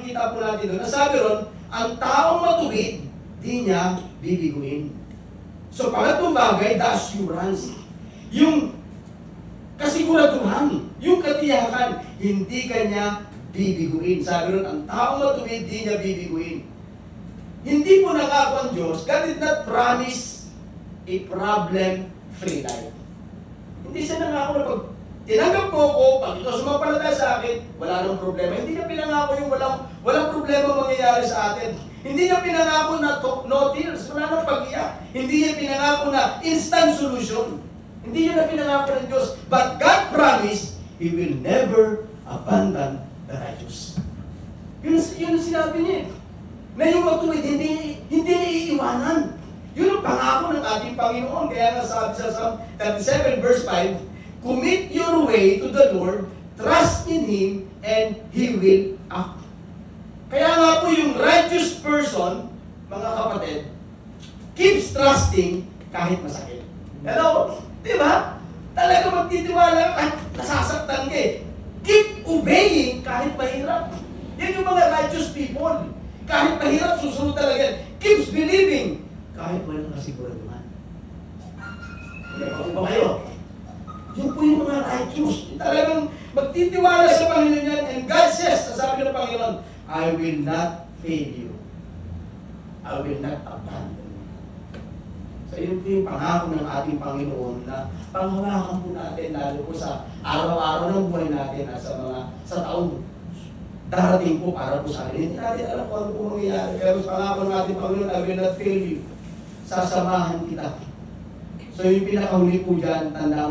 makikita po natin doon. Nasabi ron, ang taong matuwid, di niya bibiguin. So, pangatlong bagay, the assurance. Yung kasiguraduhan, yung katiyakan, hindi kanya bibiguin. Sabi ron, ang taong matuwid, di niya bibiguin. Hindi po nangako ang Diyos, God did not promise a problem-free life. Hindi siya nangako na pag tinanggap mo ko, pag ikaw sumampalataya sa akin, wala nang problema. Hindi niya pinangako yung walang problema mangyayari sa atin. Hindi niya pinangako na no tears, wala nang pag-iyak. Hindi niya pinangako na instant solution. Hindi niya na pinangako ng Diyos. But God promised, He will never abandon the righteous. Yun ang sinabi niya. Na yung matuwid, hindi niya iiwanan. Yun ang pangako ng ating Panginoon. Kaya nga sabi sa Psalm 37 verse 5, commit your way to the Lord, trust in Him, and He will act. Kaya nga po yung righteous person, mga kapatid, keeps trusting kahit masakit. Hello? Di ba? Talaga magtitiwala ka kahit nasasaktan ka eh. Keep obeying kahit mahirap. Yan yung mga righteous people. Kahit mahirap, susunod talaga. Keeps believing kahit walang kasiguraduhan. Ano ba kayo? Yun po yung mga righteous. Talagang magtitiwala sa Panginoon yan. And God says, sabi ng Panginoon, I will not fail you. I will not abandon you. So yun po yung pangako ng ating Panginoon na panghawakan po natin lalo po sa araw-araw ng buhay natin at sa taong darating po para po sa akin. Hindi natin alam kung ano po mangyayari. Pero pangako ng ating Panginoon, I will not fail you. Sasamahan kita. So yung pinakahuli po dyan, tandaan